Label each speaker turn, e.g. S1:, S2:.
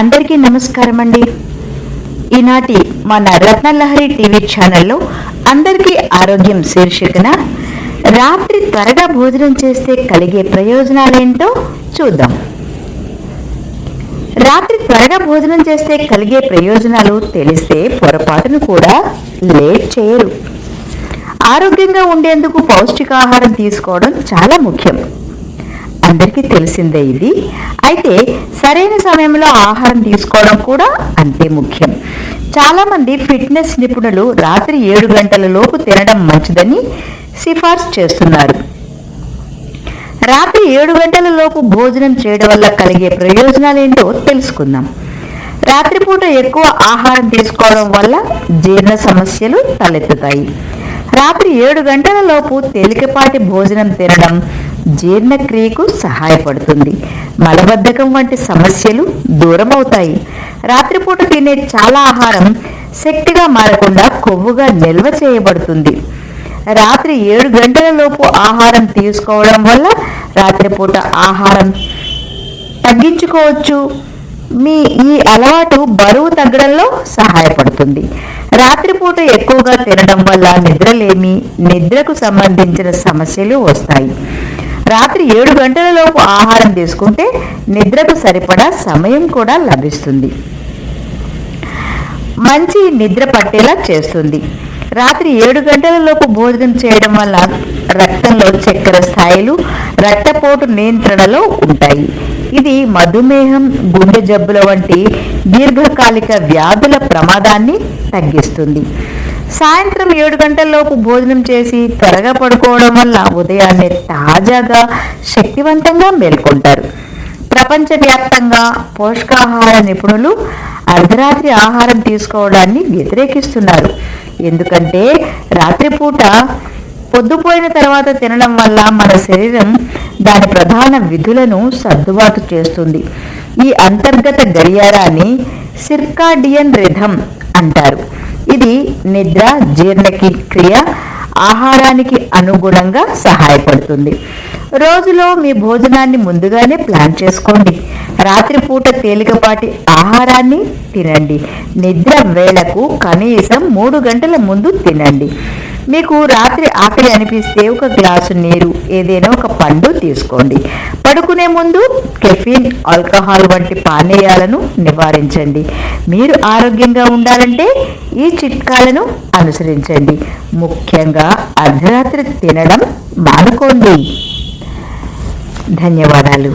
S1: అందరికీ నమస్కారం అండి. ఈనాటి మన రత్నలహరి టీవీ ఛానల్లో అందరికీ ఆరోగ్యం శీర్షికన రాత్రి త్వరగా భోజనం చేస్తే కలిగే ప్రయోజనాలేంటో చూద్దాం. రాత్రి త్వరగా భోజనం చేస్తే కలిగే ప్రయోజనాలు తెలిస్తే పొరపాటును కూడా లేట్ చేయరు. ఆరోగ్యంగా ఉండేందుకు పౌష్టికాహారం తీసుకోవడం చాలా ముఖ్యం. అందరికీ తెలిసిందే ఇది. అయితే సరైన సమయంలో ఆహారం తీసుకోవడం కూడా అంతే ముఖ్యం. చాలామంది ఫిట్నెస్ నిపుణులు రాత్రి 7 గంటల లోపు తినడం మంచిదని సిఫార్సు చేస్తున్నారు. రాత్రి 7 గంటల లోపు భోజనం చేయడం వల్ల కలిగే ప్రయోజనాలేంటో తెలుసుకుందాం. రాత్రిపూట ఎక్కువ ఆహారం తీసుకోవడం వల్ల జీర్ణ సమస్యలు తలెత్తుతాయి. రాత్రి 7 గంటల లోపు తేలికపాటి భోజనం తినడం జీర్ణక్రియకు సహాయపడుతుంది. మలబద్ధకం వంటి సమస్యలు దూరమవుతాయి. రాత్రిపూట తినే చాలా ఆహారం శక్తిగా మారకుండా కొవ్వుగా నిల్వ చేయబడుతుంది. రాత్రి 7 గంటల లోపు ఆహారం తీసుకోవడం వల్ల రాత్రిపూట ఆహారం తగ్గించుకోవచ్చు. మీ ఈ అలవాటు బరువు తగ్గడంలో సహాయపడుతుంది. రాత్రిపూట ఎక్కువగా తినడం వల్ల నిద్రలేమి, నిద్రకు సంబంధించిన సమస్యలు వస్తాయి. రాత్రి 7 గంటల లోపు ఆహారం తీసుకుంటే నిద్రకు సరిపడా సమయం కూడా లభిస్తుంది. మంచి నిద్ర పట్టేలా చేస్తుంది. రాత్రి 7 గంటల లోపు భోజనం చేయడం వల్ల రక్తంలో చక్కెర స్థాయిలు, రక్తపోటు నియంత్రణలో ఉంటాయి. ఇది మధుమేహం, గుండె జబ్బుల వంటి దీర్ఘకాలిక వ్యాధుల ప్రమాదాన్ని తగ్గిస్తుంది. సాయంత్రం 7 గంటల లోపు భోజనం చేసి త్వరగా పడుకోవడం వల్ల ఉదయాన్నే తాజాగా, శక్తివంతంగా మేల్కొంటారు. ప్రపంచవ్యాప్తంగా పోషకాహార నిపుణులు అర్ధరాత్రి ఆహారం తీసుకోవడాన్ని వ్యతిరేకిస్తున్నారు. ఎందుకంటే రాత్రిపూట పొద్దుపోయిన తర్వాత తినడం వల్ల మన శరీరం దాని ప్రధాన విధులను సర్దుబాటు చేస్తుంది. ఈ అంతర్గత గడియారాన్ని సిర్కాడియన్ రిథమ్ అంటారు. ఇది నిద్ర, జీర్ణక్రియ, ఆహారానికి అనుగుణంగా సహాయపడుతుంది. రోజులో మీ భోజనాన్ని ముందుగానే ప్లాన్ చేసుకోండి. రాత్రిపూట తేలికపాటి ఆహారాన్ని తినండి. నిద్ర వేళకు కనీసం 3 గంటల ముందు తినండి. మీకు రాత్రి ఆకలి అనిపిస్తే ఒక గ్లాసు నీరు, ఏదైనా ఒక పండు తీసుకోండి. పడుకునే ముందు కెఫీన్, ఆల్కహాల్ వంటి పానీయాలను నివారించండి. మీరు ఆరోగ్యంగా ఉండాలంటే ఈ చిట్కాలను అనుసరించండి. ముఖ్యంగా అర్ధరాత్రి తినడం మానుకోండి. ధన్యవాదాలు.